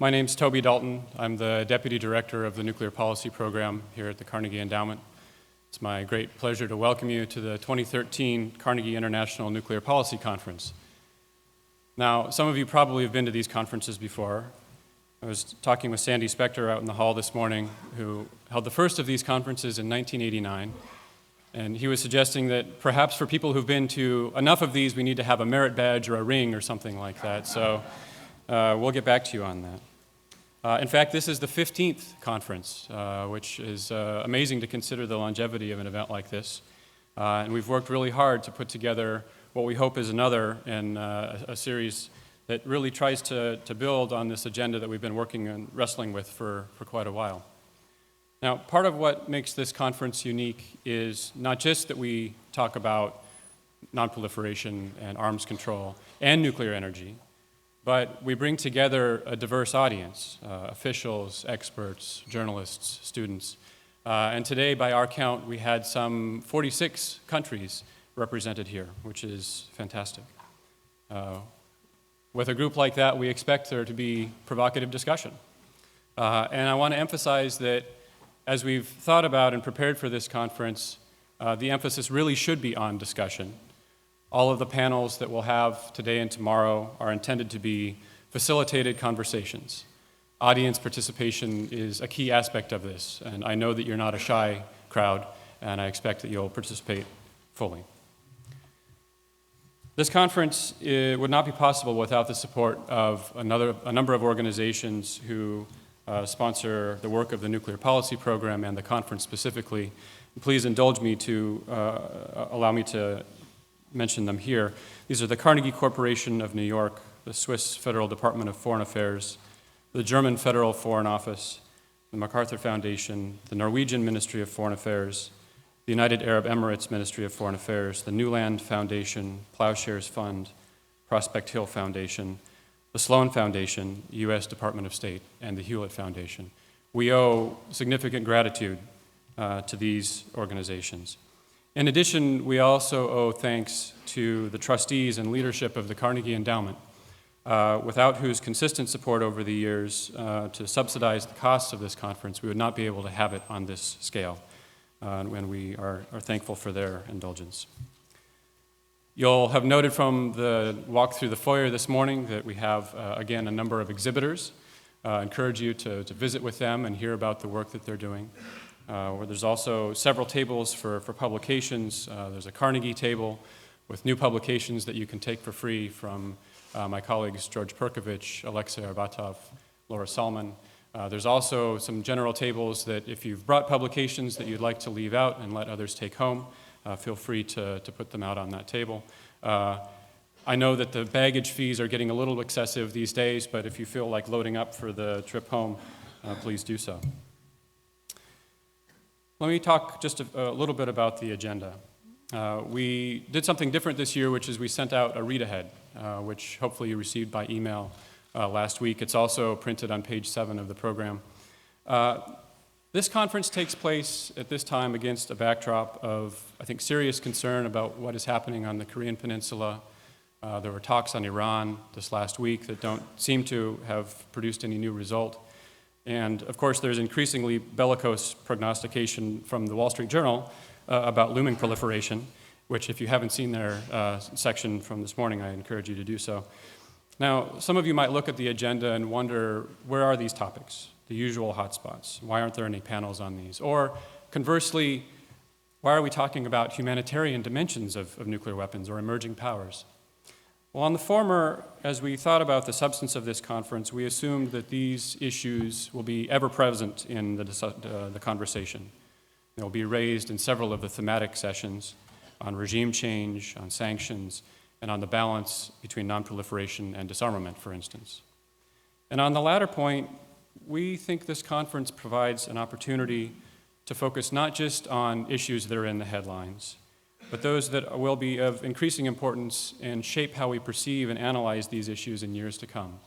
My name's Toby Dalton. I'm the Deputy Director of the Nuclear Policy Program here at the Carnegie Endowment. It's my great pleasure to welcome you to the 2013 Carnegie International Nuclear Policy Conference. Now, some of you probably have been to these conferences before. I was talking with Sandy Spector out in the hall this morning, who held the first of these conferences in 1989, and he was suggesting that perhaps for people who've been to enough of these, we need to have a merit badge or a ring or something like that, so we'll get back to you on that. In fact, this is the 15th conference, which is amazing to consider the longevity of an event like this. And we've worked really hard to put together what we hope is another in a series that really tries to build on this agenda that we've been working and wrestling with for quite a while. Now, part of what makes this conference unique is not just that we talk about nonproliferation and arms control and nuclear energy, but we bring together a diverse audience, officials, experts, journalists, students. And today, by our count, we had some 46 countries represented here, which is fantastic. With a group like that, we expect there to be provocative discussion. And I want to emphasize that as we've thought about and prepared for this conference, the emphasis really should be on discussion. All of the panels that we'll have today and tomorrow are intended to be facilitated conversations. Audience participation is a key aspect of this, and I know that you're not a shy crowd, and I expect that you'll participate fully. This conference would not be possible without the support of a number of organizations who sponsor the work of the Nuclear Policy Program and the conference specifically. Please indulge me to allow me to mention them here. These are the Carnegie Corporation of New York, the Swiss Federal Department of Foreign Affairs, the German Federal Foreign Office, the MacArthur Foundation, the Norwegian Ministry of Foreign Affairs, the United Arab Emirates Ministry of Foreign Affairs, the Newland Foundation, Plowshares Fund, Prospect Hill Foundation, the Sloan Foundation, U.S. Department of State, and the Hewlett Foundation. We owe significant gratitude to these organizations. In addition, we also owe thanks to the trustees and leadership of the Carnegie Endowment, without whose consistent support over the years to subsidize the costs of this conference, we would not be able to have it on this scale, and we are thankful for their indulgence. You'll have noted from the walk through the foyer this morning that we have, again, a number of exhibitors. I encourage you to visit with them and hear about the work that they're doing. Where there's also several tables for publications. There's a Carnegie table with new publications that you can take for free from my colleagues George Perkovich, Alexei Arbatov, Laura Salman. There's also some general tables that if you've brought publications that you'd like to leave out and let others take home, feel free to put them out on that table. I know that the baggage fees are getting a little excessive these days, but if you feel like loading up for the trip home, please do so. Let me talk just a little bit about the agenda. We did something different this year, which is we sent out a read-ahead, which hopefully you received by email last week. It's also printed on page 7 of the program. This conference takes place at this time against a backdrop of, I think, serious concern about what is happening on the Korean Peninsula. There were talks on Iran this last week that don't seem to have produced any new result. And of course, there's increasingly bellicose prognostication from the Wall Street Journal about looming proliferation, which if you haven't seen their section from this morning, I encourage you to do so. Now, some of you might look at the agenda and wonder, where are these topics, the usual hotspots? Why aren't there any panels on these? Or conversely, why are we talking about humanitarian dimensions of nuclear weapons or emerging powers? Well, on the former, as we thought about the substance of this conference, we assumed that these issues will be ever present in the conversation. They will be raised in several of the thematic sessions on regime change, on sanctions, and on the balance between nonproliferation and disarmament, for instance. And on the latter point, we think this conference provides an opportunity to focus not just on issues that are in the headlines, but those that will be of increasing importance and shape how we perceive and analyze these issues in years to come.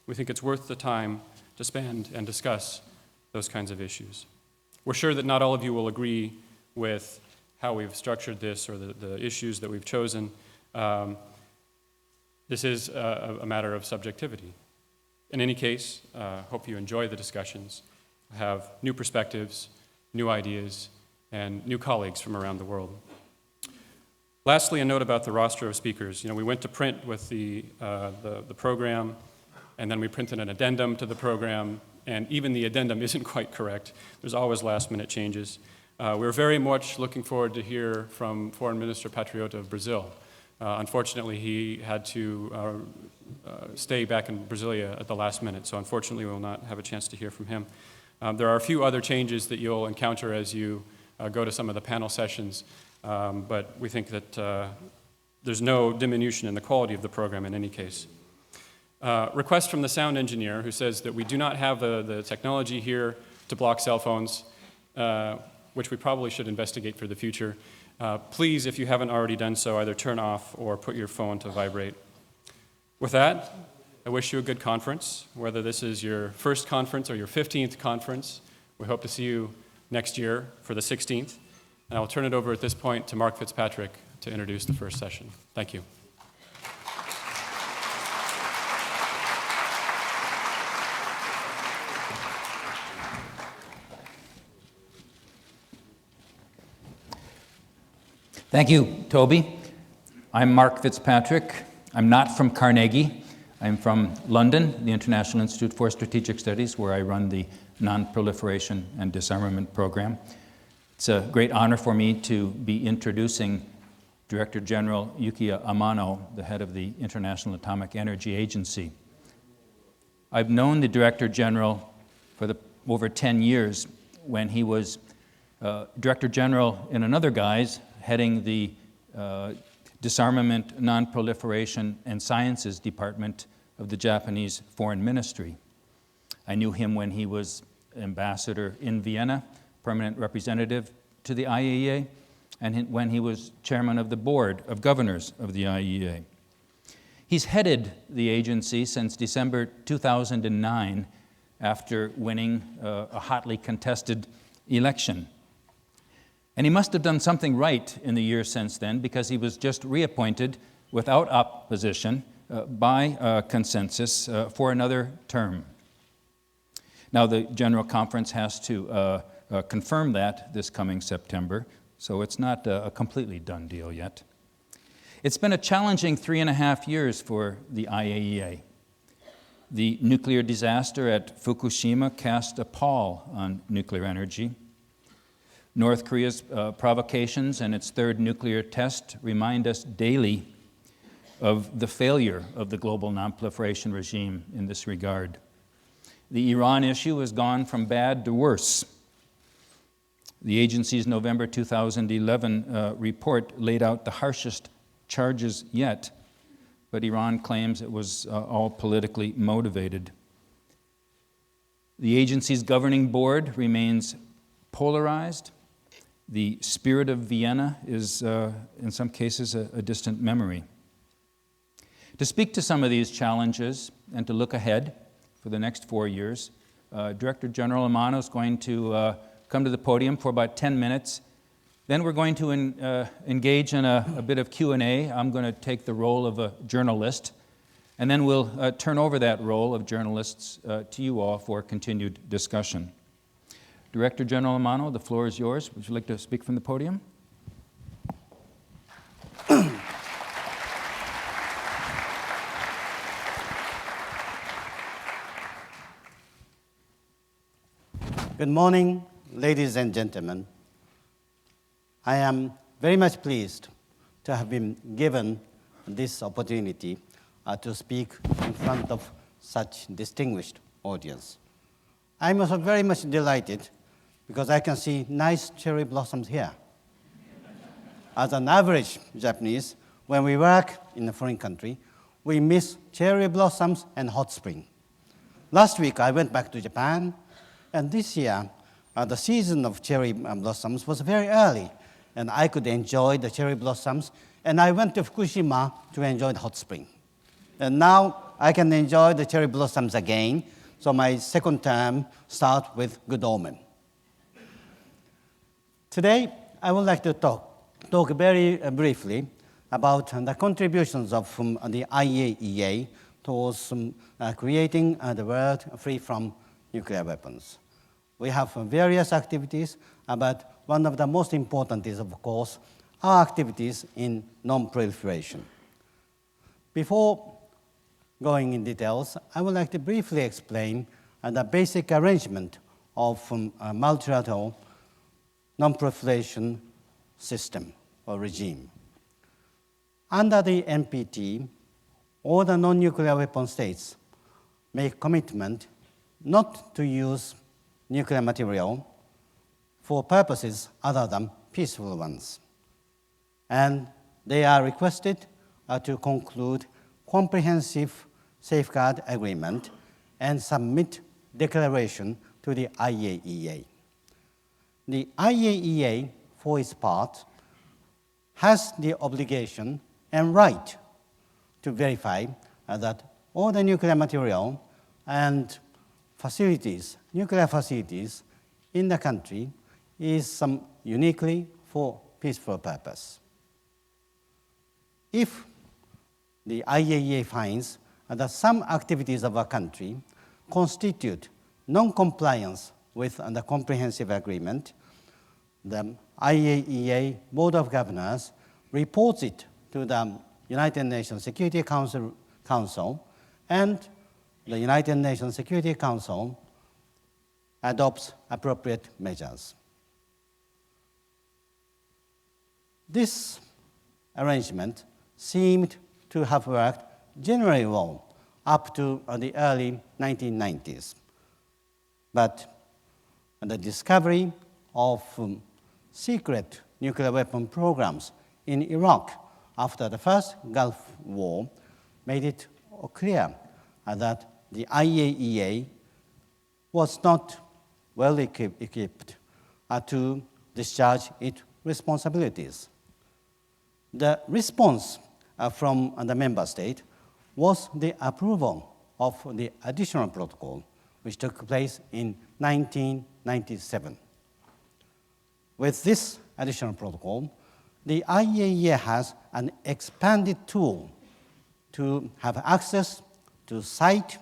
We think it's worth the time to spend and discuss those kinds of issues. We're sure that not all of you will agree with how we've structured this or the issues that we've chosen. This is a matter of subjectivity. In any case, hope you enjoy the discussions, have new perspectives, new ideas, and new colleagues from around the world. Lastly, a note about the roster of speakers. We went to print with the program, and then we printed an addendum to the program, and even the addendum isn't quite correct. There's always last-minute changes. We're very much looking forward to hear from Foreign Minister Patriota of Brazil. Unfortunately, he had to stay back in Brasilia at the last minute, so unfortunately we will not have a chance to hear from him. There are a few other changes that you'll encounter as you go to some of the panel sessions, but we think that there's no diminution in the quality of the program in any case. Request from the sound engineer, who says that we do not have the technology here to block cell phones, which we probably should investigate for the future. Please, if you haven't already done so, either turn off or put your phone to vibrate. With that, I wish you a good conference, whether this is your first conference or your 15th conference. We hope to see you next year for the 16th. And I'll turn it over at this point to Mark Fitzpatrick to introduce the first session. Thank you. Thank you, Toby. I'm Mark Fitzpatrick. I'm not from Carnegie. I'm from London, the International Institute for Strategic Studies, where I run the Non-Proliferation and Disarmament program. It's a great honor for me to be introducing Director General Yukiya Amano, the head of the International Atomic Energy Agency. I've known the Director General for over 10 years when he was Director General in another guise, heading the Disarmament, Non-Proliferation, and Sciences Department of the Japanese Foreign Ministry. I knew him when he was ambassador in Vienna, permanent representative to the Iaea, and when he was chairman of the board of governors of the Iaea. He's headed the agency since December 2009 after winning a hotly contested election. And he must have done something right in the years since then, because he was just reappointed without opposition by consensus for another term. Now the General Conference has to confirm that this coming September, so it's not a completely done deal yet. It's been a challenging 3.5 years for the IAEA. The nuclear disaster at Fukushima cast a pall on nuclear energy. North Korea's provocations and its third nuclear test remind us daily of the failure of the global non-proliferation regime in this regard. The Iran issue has gone from bad to worse. The agency's November 2011 report laid out the harshest charges yet, but Iran claims it was all politically motivated. The agency's governing board remains polarized. The spirit of Vienna is, in some cases, a distant memory. To speak to some of these challenges and to look ahead for the next 4 years, Director General Amano is going to come to the podium for about 10 minutes. Then we're going to engage in a bit of Q&A. I'm going to take the role of a journalist, and then we'll turn over that role of journalists to you all for continued discussion. Director General Amano, the floor is yours. Would you like to speak from the podium? Good morning, ladies and gentlemen. I am very much pleased to have been given this opportunity to speak in front of such distinguished audience. I'm also very much delighted because I can see nice cherry blossoms here. As an average Japanese, when we work in a foreign country, we miss cherry blossoms and hot spring. Last week, I went back to Japan, and this year, the season of cherry blossoms was very early, and I could enjoy the cherry blossoms, and I went to Fukushima to enjoy the hot spring. And now I can enjoy the cherry blossoms again, so my second term starts with good omen. Today, I would like to talk very briefly about the contributions of the IAEA towards creating the world free from nuclear weapons. We have various activities, but one of the most important is, of course, our activities in non-proliferation. Before going in details, I would like to briefly explain the basic arrangement of a multilateral non-proliferation system or regime. Under the NPT, all the non-nuclear weapon states make commitment not to use nuclear material for purposes other than peaceful ones. And they are requested to conclude comprehensive safeguard agreement and submit declaration to the IAEA. The IAEA, for its part, has the obligation and right to verify that all the nuclear material and facilities, nuclear facilities in the country is uniquely for peaceful purpose. If the IAEA finds that some activities of a country constitute non-compliance with the comprehensive agreement, the IAEA Board of Governors reports it to the United Nations Security Council, and the United Nations Security Council adopts appropriate measures. This arrangement seemed to have worked generally well up to the early 1990s. But the discovery of secret nuclear weapon programs in Iraq after the first Gulf War made it clear that the IAEA was not well equipped to discharge its responsibilities. The response from the member state was the approval of the additional protocol, which took place in 1997. With this additional protocol, the IAEA has an expanded tool to have access to site,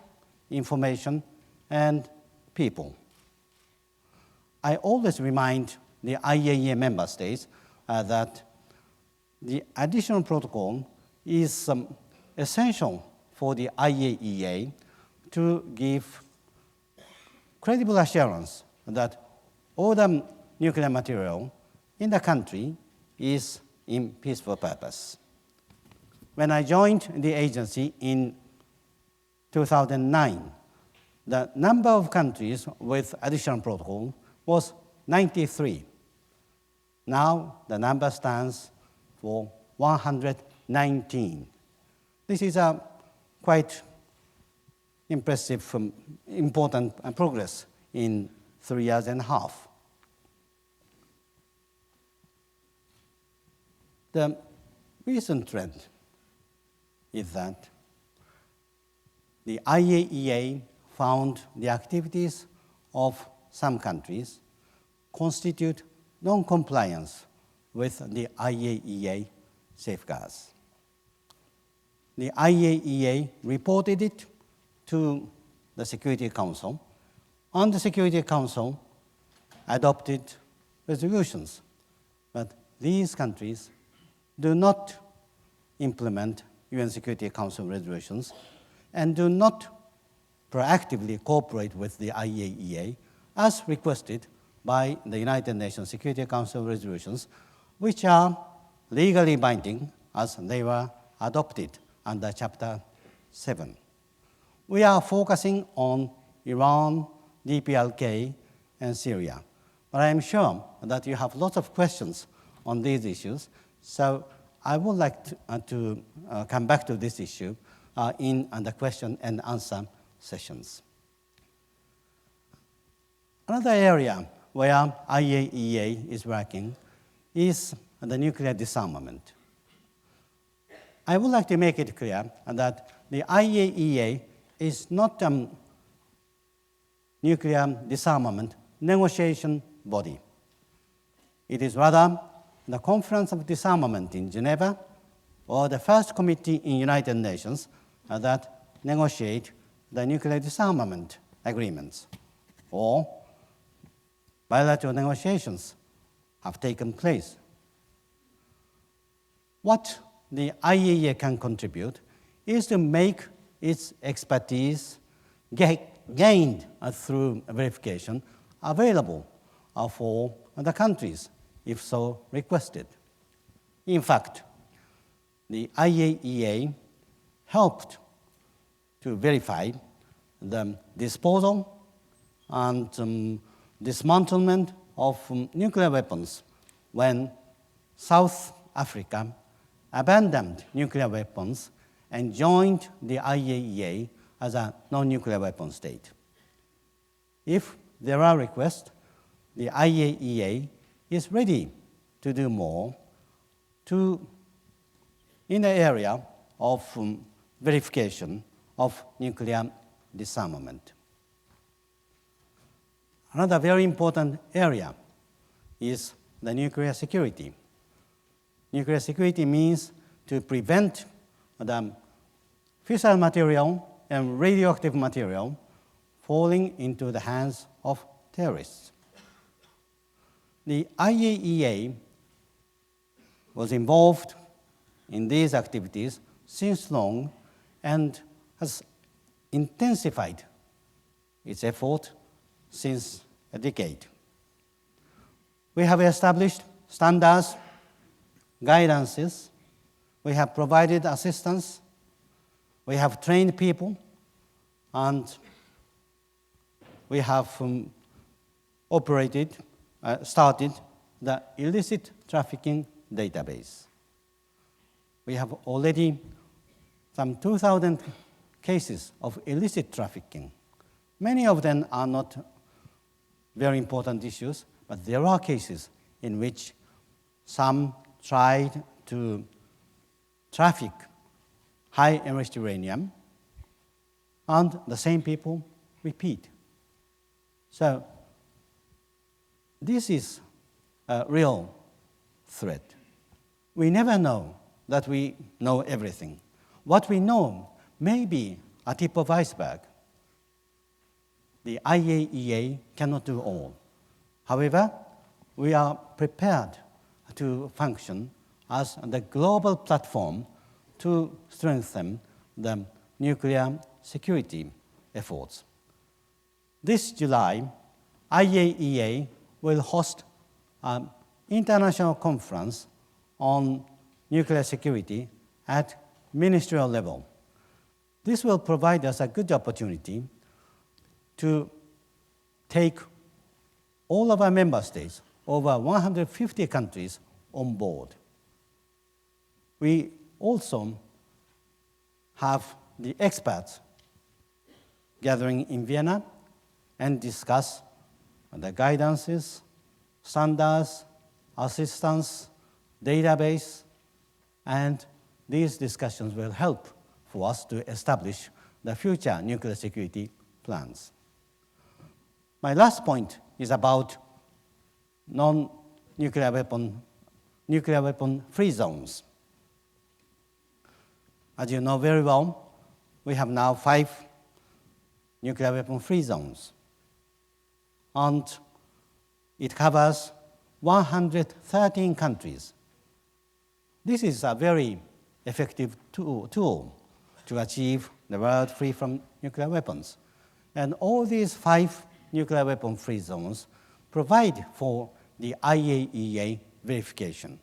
information, and people. I always remind the IAEA member states that the additional protocol is essential for the IAEA to give credible assurance that all the nuclear material in the country is in peaceful purpose. When I joined the agency in 2009, the number of countries with additional protocol was 93. Now the number stands for 119. This is a quite impressive, important progress in 3.5 years. The recent trend is that the IAEA found the activities of some countries constitute non-compliance with the IAEA safeguards. The IAEA reported it to the Security Council, and the Security Council adopted resolutions. But these countries do not implement UN Security Council resolutions and do not proactively cooperate with the IAEA as requested by the United Nations Security Council resolutions, which are legally binding as they were adopted under Chapter 7. We are focusing on Iran, DPLK, and Syria. But I am sure that you have lots of questions on these issues, so I would like to come back to this issue in the question and answer sessions. Another area where IAEA is working is the nuclear disarmament. I would like to make it clear that the IAEA is not a nuclear disarmament negotiation body. It is rather the Conference of Disarmament in Geneva or the first committee in United Nations that negotiate the nuclear disarmament agreements, or bilateral negotiations have taken place. What the IAEA can contribute is to make its expertise gained through verification available for the countries, if so requested. In fact, the IAEA helped to verify the disposal and dismantlement of nuclear weapons when South Africa abandoned nuclear weapons and joined the IAEA as a non-nuclear weapon state. If there are requests, the IAEA is ready to do more in the area of verification of nuclear disarmament. Another very important area is the nuclear security. Nuclear security means to prevent the fissile material and radioactive material falling into the hands of terrorists. The IAEA was involved in these activities since long and has intensified its effort since a decade. We have established standards, guidances, we have provided assistance, we have trained people, and we have started the illicit trafficking database. We have already some 2,000 cases of illicit trafficking. Many of them are not very important issues, but there are cases in which some tried to traffic high-enriched uranium, and the same people repeat. So this is a real threat. We never know that we know everything. What we know may be a tip of iceberg. The IAEA cannot do all. However, we are prepared to function as the global platform to strengthen the nuclear security efforts. This July, IAEA will host an international conference on nuclear security at ministerial level. This will provide us a good opportunity to take all of our member states, over 150 countries, on board. We also have the experts gathering in Vienna and discuss the guidances, standards, assistance, database, and these discussions will help for us to establish the future nuclear security plans. My last point is about nuclear weapon free zones. As you know very well, we have now 5 nuclear weapon free zones, and it covers 113 countries. This is a very effective tool to achieve the world free from nuclear weapons. And all these 5 nuclear weapon free zones provide for the IAEA verification.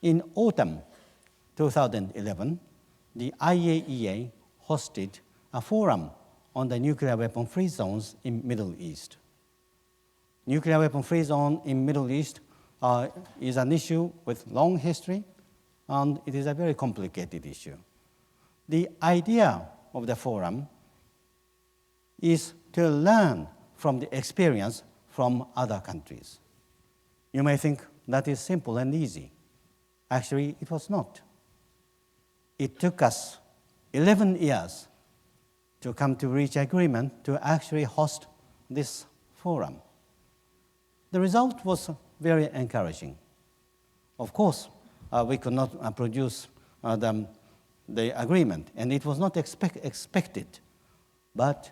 In autumn 2011, the IAEA hosted a forum on the nuclear weapon free zones in Middle East. Nuclear weapon free zone in Middle East is an issue with long history, and it is a very complicated issue. The idea of the forum is to learn from the experience from other countries. You may think that is simple and easy. Actually, it was not. It took us 11 years to come to reach agreement to actually host this forum. The result was very encouraging. Of course, we could not produce the the agreement, and it was not expected. But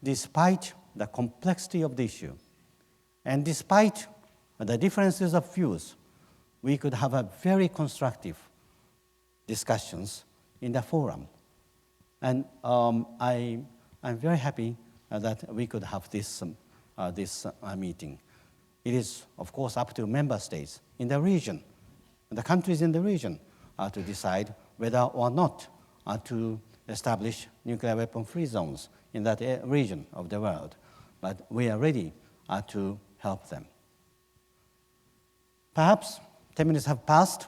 despite the complexity of the issue, and despite the differences of views, we could have a very constructive discussions in the forum. And I'm very happy that we could have this meeting. It is, of course, up to member states in the region, the countries in the region, to decide whether or not to establish nuclear weapon-free zones in that region of the world. But we are ready to help them. Perhaps 10 minutes have passed,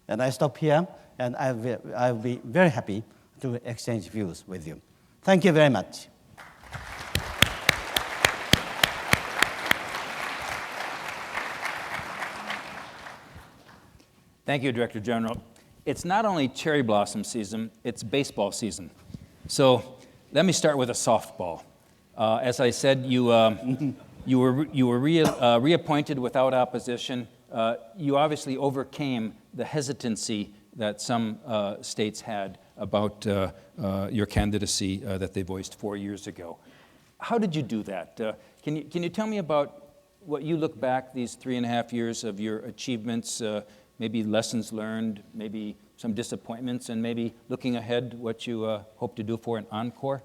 and I stop here, and I'll be very happy to exchange views with you. Thank you very much. Thank you, Director General. It's not only cherry blossom season, it's baseball season. So let me start with a softball. As I said, you were reappointed without opposition. You obviously overcame the hesitancy that some states had about your candidacy that they voiced 4 years ago. How did you do that? Can you tell me about what you look back these 3.5 years of your achievements, maybe lessons learned, maybe some disappointments, and maybe looking ahead what you hope to do for an encore?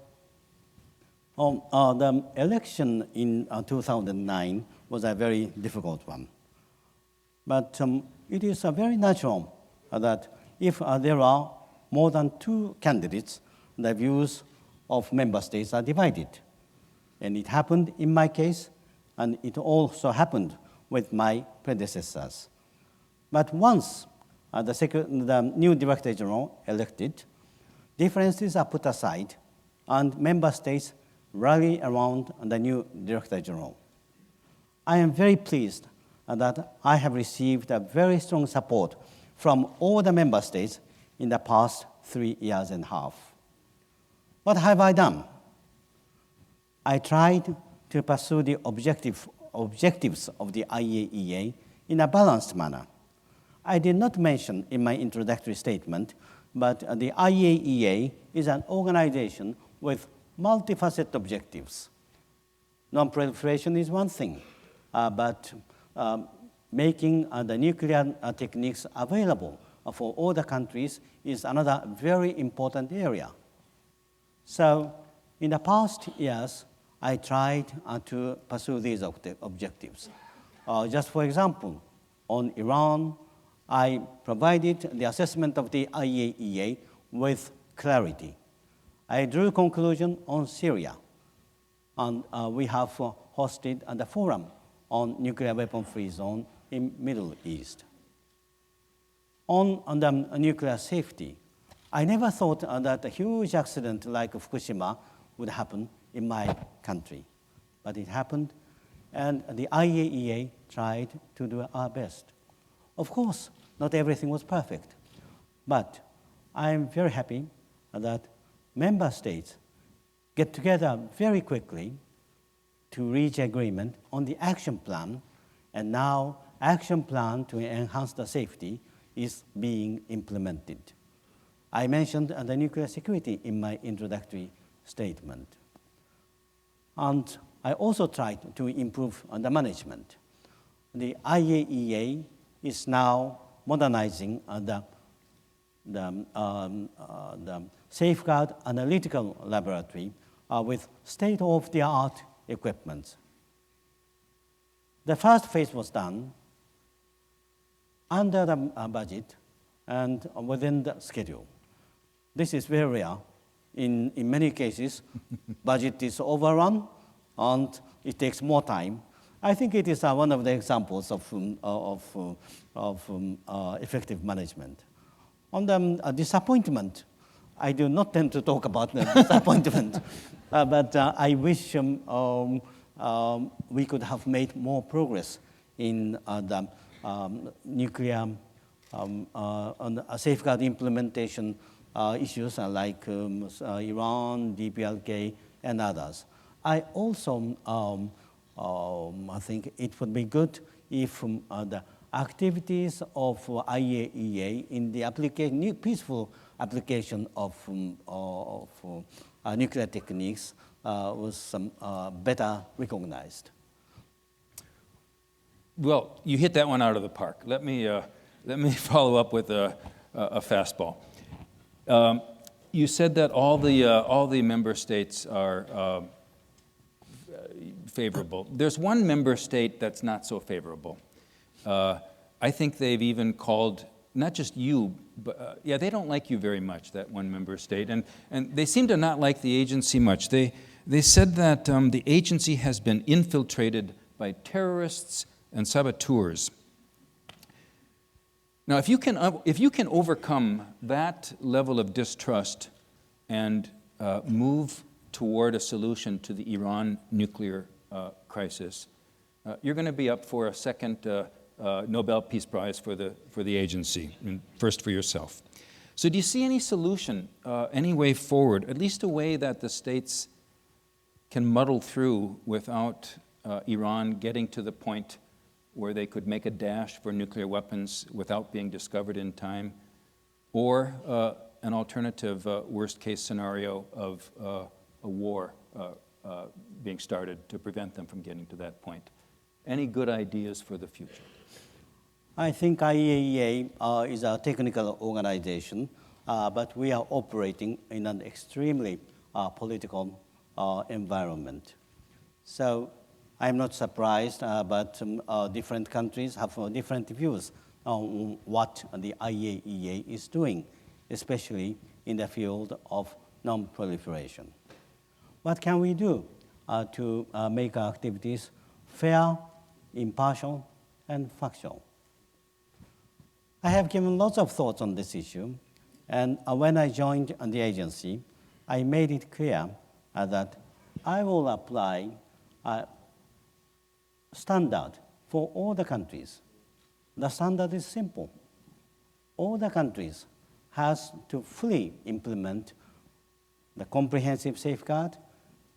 The election in 2009 was a very difficult one. But it is very natural that if there are more than 2 candidates, the views of member states are divided. And it happened in my case, and it also happened with my predecessors. But once the new Director General elected, differences are put aside, and member states rally around the new Director General. I am very pleased that I have received a very strong support from all the member states in the past 3.5 years. What have I done? I tried to pursue the objectives of the IAEA in a balanced manner. I did not mention in my introductory statement, but the IAEA is an organization with multifaceted objectives. Non-proliferation is one thing, but making the nuclear techniques available for all the countries is another very important area. So in the past years, I tried to pursue these objectives. Just for example, on Iran, I provided the assessment of the IAEA with clarity. I drew conclusion on Syria, and we have hosted the forum on nuclear weapon-free zone in Middle East. On the nuclear safety, I never thought that a huge accident like Fukushima would happen in my country, but it happened, and the IAEA tried to do our best. Of course, not everything was perfect, but I am very happy that member states get together very quickly to reach agreement on the action plan, and now action plan to enhance the safety is being implemented. I mentioned the nuclear security in my introductory statement. And I also tried to improve the management. The IAEA is now modernizing the Safeguard Analytical Laboratory with state-of-the-art equipment. The first phase was done under the budget and within the schedule. This is very rare. In many cases, budget is overrun and it takes more time. I think it is one of the examples of effective management. On the disappointment, I do not tend to talk about the disappointment, but I wish we could have made more progress in the nuclear on safeguard implementation issues like Iran, DPLK, and others. I also I think it would be good if the activities of IAEA in the application, peaceful application of nuclear techniques was better recognized. Well, you hit that one out of the park. Let me follow up with a fastball. You said that all the member states are favorable. There's one member state that's not so favorable. I think they've even called, not just you, but yeah, they don't like you very much, that one member state, and they seem to not like the agency much. They said that the agency has been infiltrated by terrorists and saboteurs. Now, if you can overcome that level of distrust and move toward a solution to the Iran nuclear crisis, you're going to be up for a second Nobel Peace Prize for the agency, and first for yourself. So do you see any solution, any way forward, at least a way that the states can muddle through without Iran getting to the point where they could make a dash for nuclear weapons without being discovered in time, or an alternative worst-case scenario of a war being started to prevent them from getting to that point? Any good ideas for the future? I think IAEA is a technical organization, but we are operating in an extremely political environment. So I'm not surprised, but different countries have different views on what the IAEA is doing, especially in the field of non-proliferation. What can we do to make our activities fair, impartial, and factual? I have given lots of thoughts on this issue, and when I joined the agency, I made it clear that I will apply a standard for all the countries. The standard is simple. All the countries has to fully implement the comprehensive safeguard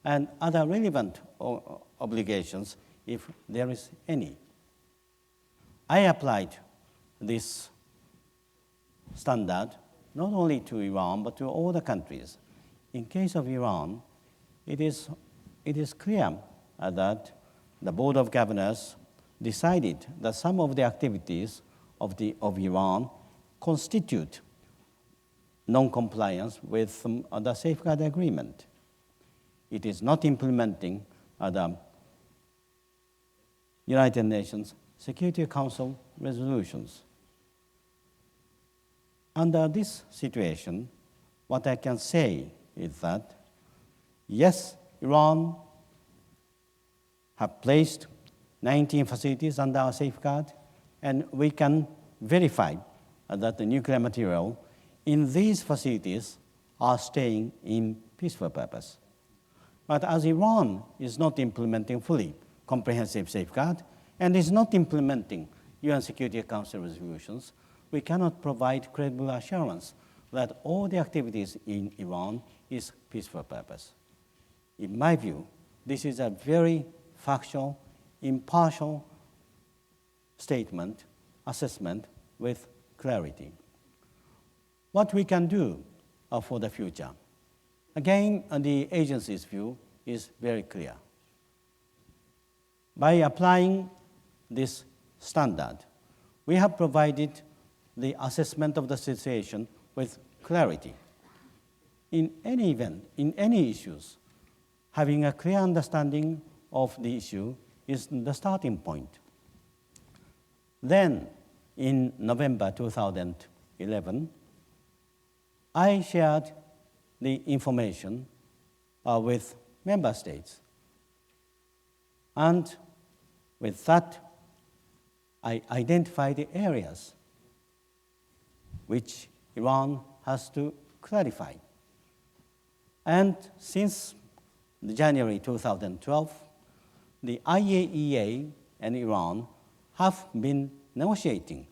and other relevant obligations if there is any. I applied this standard not only to Iran but to all the countries. In case of Iran, it is clear that the Board of Governors decided that some of the activities of Iran constitute non-compliance with the safeguard agreement. It is not implementing the United Nations Security Council resolutions. Under this situation, what I can say is that, yes, Iran have placed 19 facilities under our safeguard, and we can verify that the nuclear material in these facilities are staying in peaceful purpose. But as Iran is not implementing fully comprehensive safeguard and is not implementing UN Security Council resolutions, we cannot provide credible assurance that all the activities in Iran is peaceful purpose. In my view, this is a very factual, impartial statement, assessment with clarity. What we can do for the future? Again, the agency's view is very clear. By applying this standard, we have provided the assessment of the situation with clarity. In any event, in any issues, having a clear understanding of the issue is the starting point. Then, in November 2011, I shared the information with member states. And with that, I identified the areas which Iran has to clarify. And since January 2012, the IAEA and Iran have been negotiating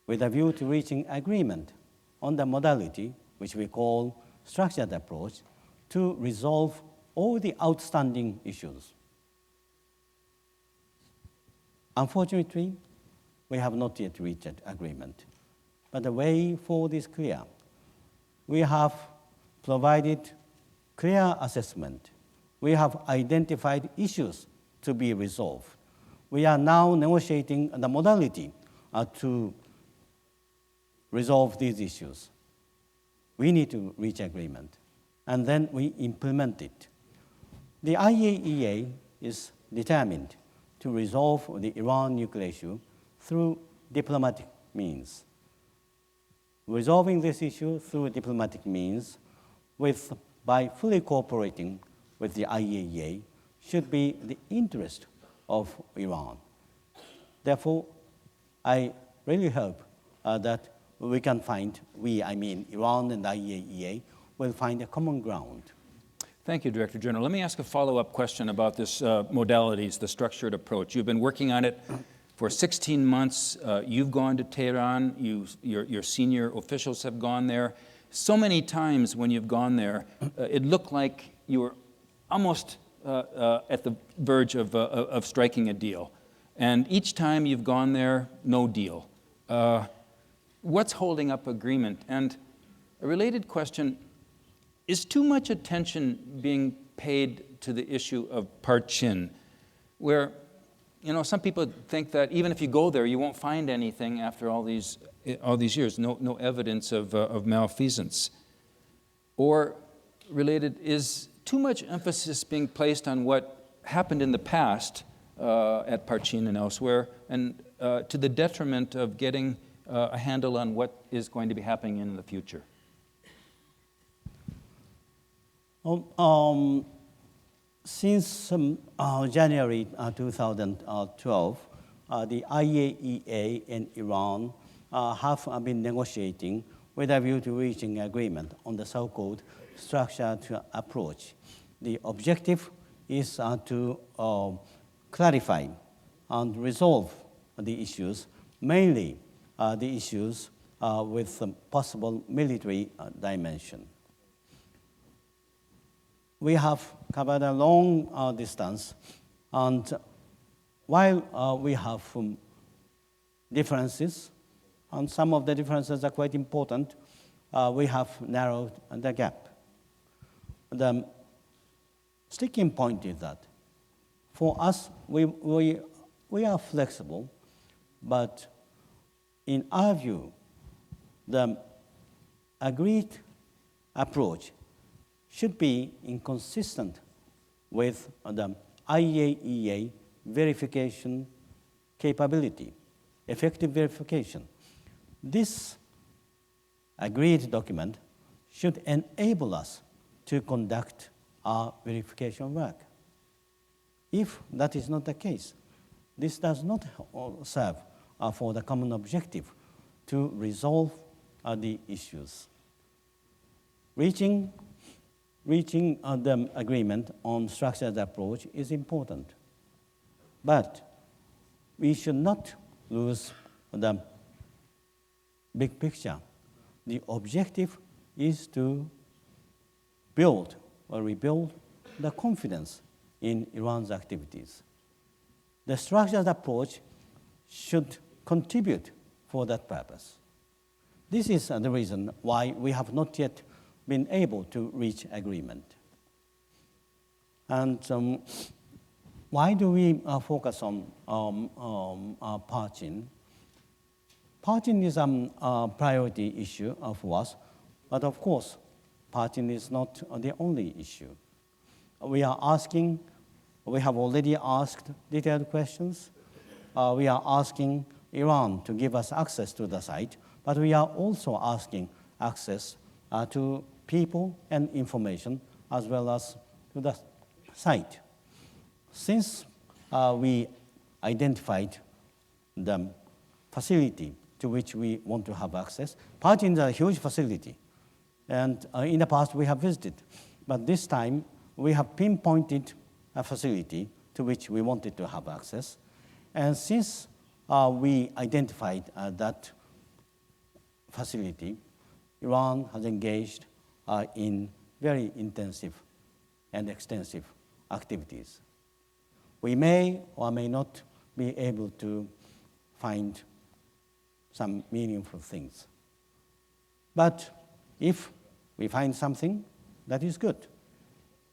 with a view to reaching agreement on the modality, which we call structured approach, to resolve all the outstanding issues. Unfortunately, we have not yet reached an agreement, but the way forward is clear. we have provided clear assessment. We have identified issues to be resolved. We are now negotiating the modality to resolve these issues. We need to reach agreement, and then we implement it. The IAEA is determined to resolve the Iran nuclear issue through diplomatic means. Resolving this issue through diplomatic means by fully cooperating with the IAEA should be the interest of Iran. Therefore, I really hope that we can find, Iran and IAEA will find a common ground. Thank you, Director General. Let me ask a follow-up question about this modalities, the structured approach. You've been working on it for 16 months. You've gone to Tehran. Your senior officials have gone there. So many times when you've gone there, it looked like you were almost at the verge of striking a deal. And each time you've gone there, no deal. What's holding up agreement? And a related question, is too much attention being paid to the issue of Parchin, where some people think that even if you go there, you won't find anything after all these years, no evidence of malfeasance? Or related, is too much emphasis being placed on what happened in the past at Parchin and elsewhere, and to the detriment of getting a handle on what is going to be happening in the future? Since January 2012, the IAEA and Iran have been negotiating with a view to reaching agreement on the so-called structured approach. The objective is to clarify and resolve the issues, mainly the issues with possible military dimension. We have covered a long distance, and while we have differences, and some of the differences are quite important, we have narrowed the gap. The sticking point is that for us, we are flexible, but in our view, the agreed approach should be inconsistent with the IAEA verification capability, effective verification. This agreed document should enable us to conduct our verification work. If that is not the case, this does not serve for the common objective to resolve the issues. Reaching the agreement on structured approach is important, but we should not lose the big picture. The objective is to build or rebuild the confidence in Iran's activities. The structured approach should contribute for that purpose. This is the reason why we have not yet been able to reach agreement. And why do we focus on Parchin? Parchin is a priority issue for us, but of course, Parchin is not the only issue. We have already asked detailed questions. We are asking Iran to give us access to the site, but we are also asking access to people and information as well as to the site. Since we identified the facility to which we want to have access, Parchin is a huge facility, and in the past we have visited, but this time we have pinpointed a facility to which we wanted to have access, and since we identified that facility, Iran has engaged in very intensive and extensive activities. We may or may not be able to find some meaningful things. But if we find something, that is good.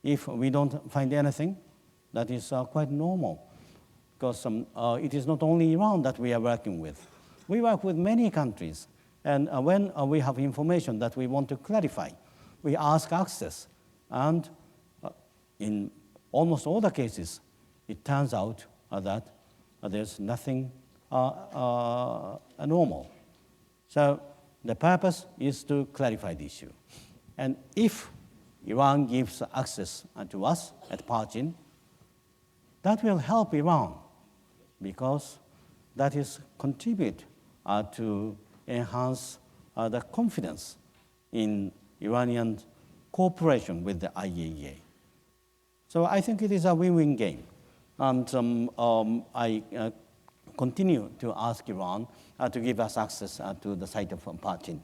If we don't find anything, that is quite normal, because it is not only Iran that we are working with. We work with many countries, and when we have information that we want to clarify, we ask access, and in almost all the cases, it turns out that there's nothing normal. So the purpose is to clarify the issue. And if Iran gives access to us at Parchin, that will help Iran, because that is contribute to enhance the confidence in Iranian cooperation with the IAEA. So I think it is a win-win game. And I continue to ask Iran to give us access to the site of Parchin.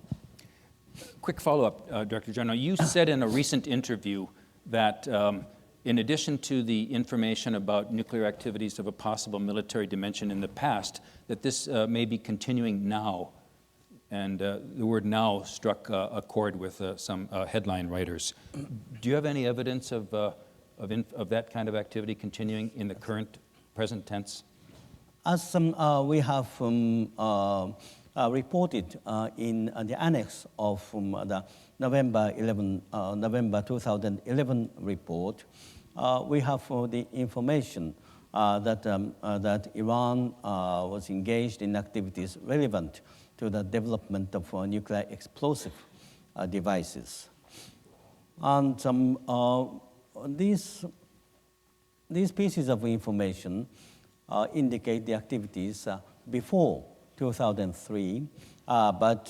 Quick follow-up, Director General. You said in a recent interview that in addition to the information about nuclear activities of a possible military dimension in the past, that this may be continuing now. And the word now struck a chord with some headline writers. Do you have any evidence of that kind of activity continuing in the present tense? As we have reported in the annex of the November 2011 report, we have the information that Iran was engaged in activities relevant to the development of nuclear explosive devices. And these pieces of information indicate the activities before 2003, but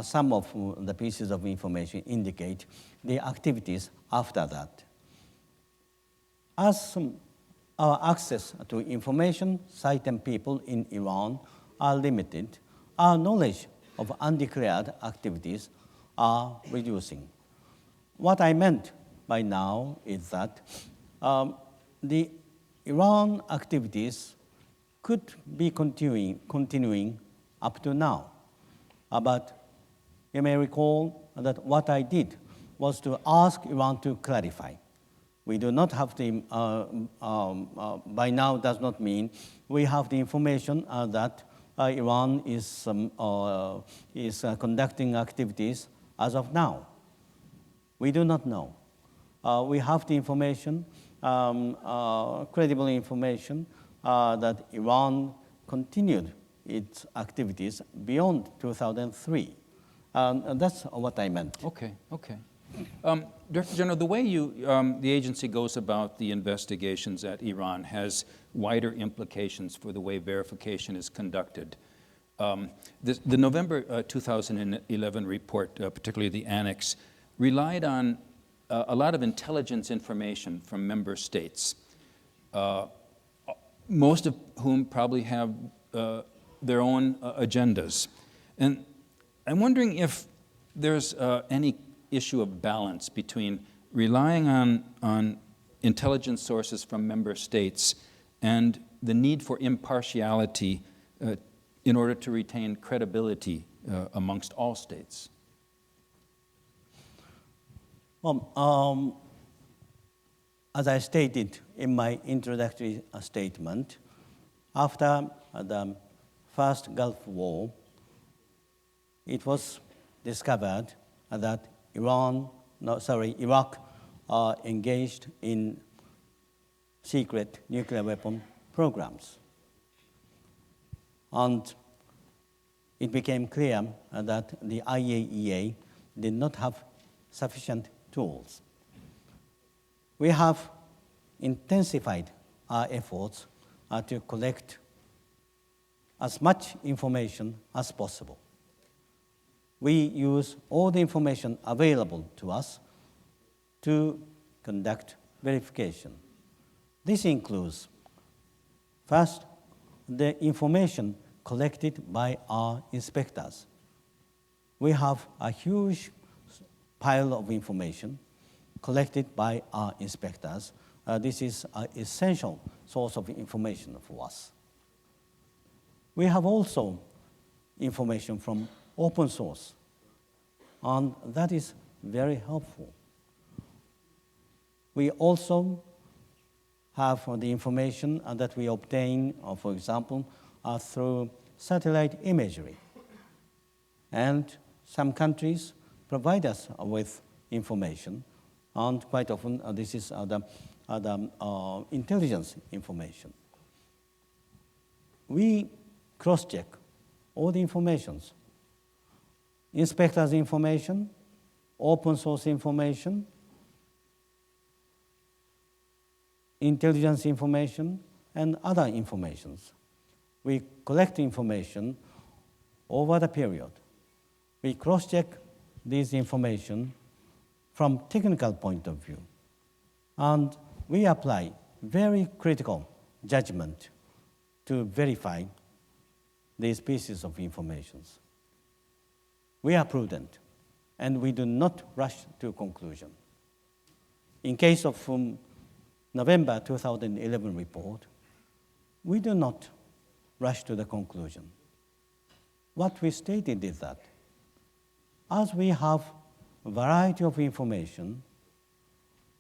some of the pieces of information indicate the activities after that. As our access to information, site, and people in Iran are limited, our knowledge of undeclared activities are reducing. What I meant by now is that the Iran activities could be continuing up to now. But you may recall that what I did was to ask Iran to clarify. We do not have the, by now does not mean we have the information that Iran is conducting activities as of now. We do not know. We have the information, credible information, that Iran continued its activities beyond 2003. And that's what I meant. Okay, okay. Director General, the way the agency goes about the investigations at Iran has wider implications for the way verification is conducted. The November 2011 report, particularly the annex, relied on a lot of intelligence information from member states, most of whom probably have their own agendas. And I'm wondering if there's any issue of balance between relying on intelligence sources from member states and the need for impartiality in order to retain credibility amongst all states. Well, as I stated in my introductory statement, after the first Gulf War, it was discovered that Iraq engaged in secret nuclear weapon programs. And it became clear that the IAEA did not have sufficient tools. We have intensified our efforts to collect as much information as possible. We use all the information available to us to conduct verification. This includes, first, the information collected by our inspectors. We have a huge pile of information collected by our inspectors. This is an essential source of information for us. We have also information from open source, and that is very helpful. We also have the information that we obtain, for example, through satellite imagery. And some countries provide us with information, and quite often this is the intelligence information. We cross-check all the informations. Inspectors' information, open source information, intelligence information, and other informations. We collect information over the period. We cross-check this information from technical point of view, and we apply very critical judgment to verify these pieces of information. We are prudent, and we do not rush to conclusion. In case of November 2011 report, we do not rush to the conclusion. What we stated is that as we have a variety of information,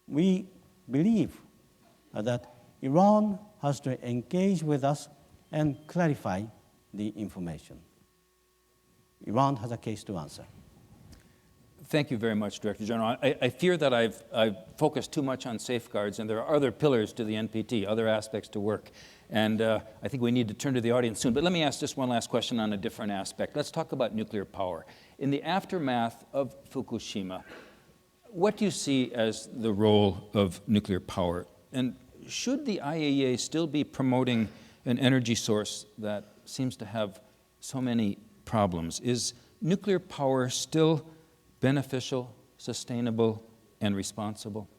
we believe that Iran has to engage with us and clarify the information. Iran has a case to answer. Thank you very much, Director General. I fear that I've focused too much on safeguards, and there are other pillars to the NPT, other aspects to work. And I think we need to turn to the audience soon. But let me ask just one last question on a different aspect. Let's talk about nuclear power. In the aftermath of Fukushima, what do you see as the role of nuclear power? And should the IAEA still be promoting an energy source that seems to have so many problems? Is nuclear power still beneficial, sustainable, and responsible?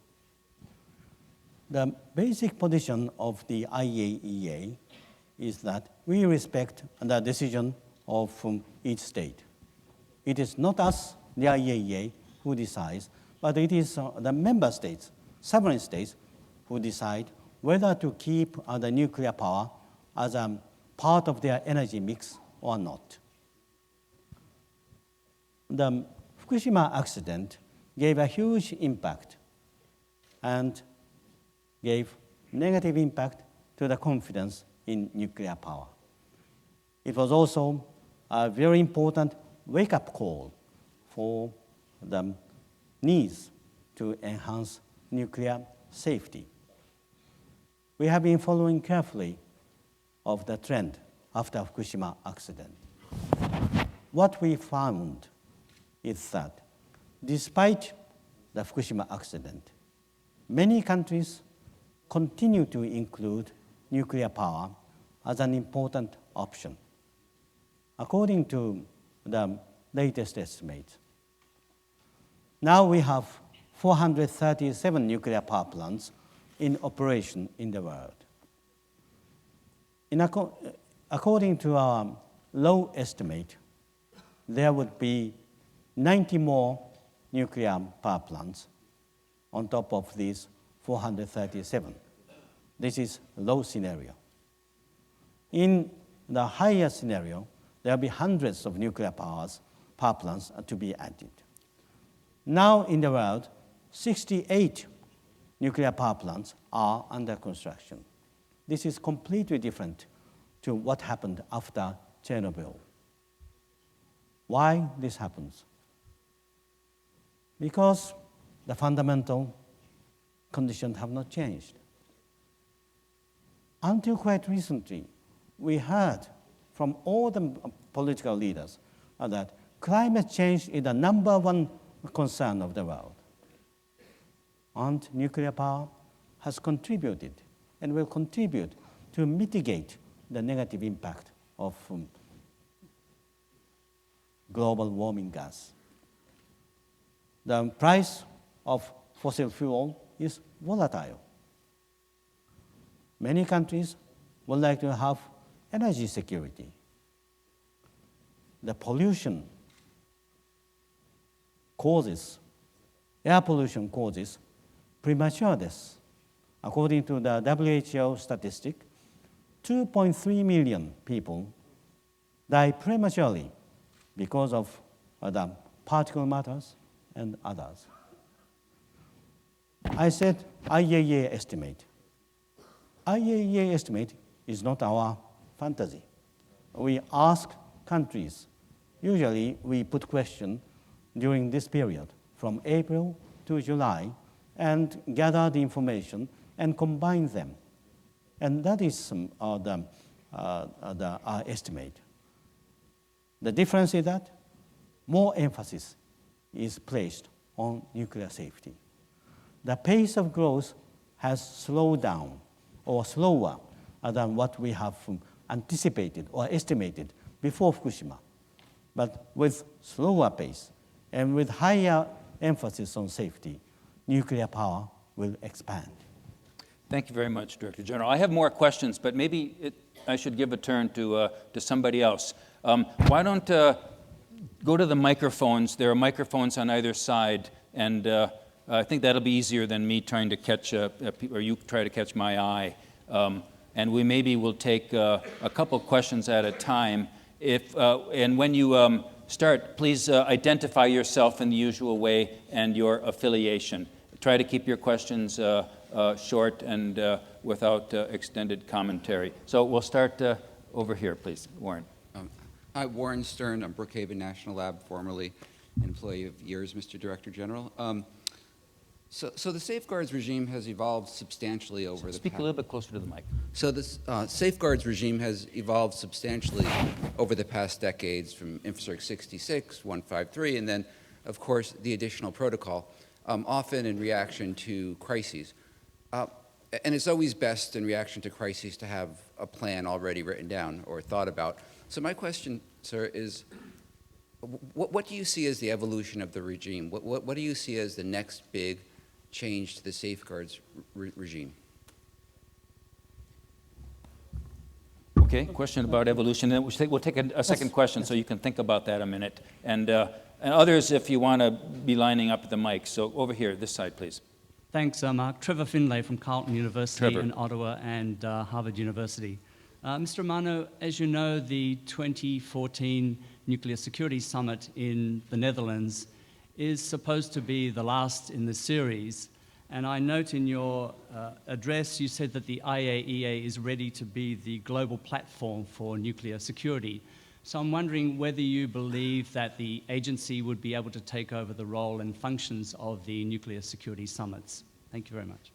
The basic position of the IAEA is that we respect the decision of each state. It is not us, the IAEA, who decides, but it is the member states, sovereign states, who decide whether to keep the nuclear power as a part of their energy mix or not. The Fukushima accident gave a huge impact and gave negative impact to the confidence in nuclear power. It was also a very important wake-up call for the needs to enhance nuclear safety. We have been following carefully of the trend after Fukushima accident. What we found is that despite the Fukushima accident, many countries continue to include nuclear power as an important option. According to the latest estimates, now we have 437 nuclear power plants in operation in the world. According to our low estimate, there would be 90 more nuclear power plants on top of these 437. This is a low scenario. In the higher scenario, there will be hundreds of nuclear power plants to be added. Now in the world, 68 nuclear power plants are under construction. This is completely different to what happened after Chernobyl. Why this happens? Because the fundamental conditions have not changed. Until quite recently, we heard from all the political leaders that climate change is the number one concern of the world. And nuclear power has contributed and will contribute to mitigate the negative impact of global warming gas. The price of fossil fuel is volatile. Many countries would like to have energy security. The pollution causes, air pollution causes premature deaths. According to the WHO statistic, 2.3 million people die prematurely because of the particle matters and others. I said IAEA estimate. IAEA estimate is not our fantasy. We ask countries. Usually, we put question during this period, from April to July, and gather the information and combine them. And that is our estimate. The difference is that more emphasis is placed on nuclear safety. The pace of growth has slowed down, or slower than what we have anticipated or estimated before Fukushima. But with slower pace and with higher emphasis on safety, nuclear power will expand. Thank you very much, Director General. I have more questions, but maybe I should give a turn to somebody else. Why don't go to the microphones? There are microphones on either side, and I think that'll be easier than me trying to catch, or you try to catch my eye. And we maybe will take a couple questions at a time. And when you start, please identify yourself in the usual way and your affiliation. Try to keep your questions short and without extended commentary. So we'll start over here, please. Warren. Hi, Warren Stern. I'm Brookhaven National Lab, formerly employee of years, Mr. Director General. So the safeguards regime has evolved substantially over the past... Speak a little bit closer to the mic. So this safeguards regime has evolved substantially over the past decades, from InfoCirc 66, 153, and then, of course, the additional protocol, often in reaction to crises. And it's always best in reaction to crises to have a plan already written down or thought about. So my question, sir, is what do you see as the evolution of the regime? What do you see as the next big change to the safeguards regime? Okay, question about evolution. Then we'll take a second question so you can think about that a minute. And others, if you want to be lining up at the mic. So over here, this side, please. Thanks, Mark. Trevor Finlay from Carleton University Trevor. in Ottawa and Harvard University. Mr. Amano, as you know, the 2014 Nuclear Security Summit in the Netherlands is supposed to be the last in the series. And I note in your address you said that the IAEA is ready to be the global platform for nuclear security. So I'm wondering whether you believe that the agency would be able to take over the role and functions of the nuclear security summits. Thank you very much.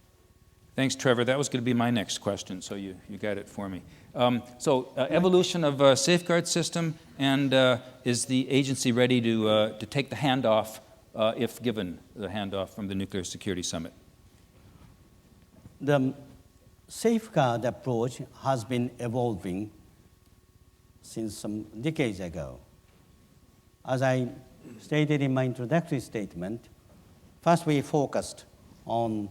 Thanks, Trevor. That was going to be my next question, so you got it for me. Evolution of a safeguard system, and is the agency ready to take the handoff if given the handoff from the Nuclear Security Summit? The safeguard approach has been evolving since some decades ago. As I stated in my introductory statement, first we focused on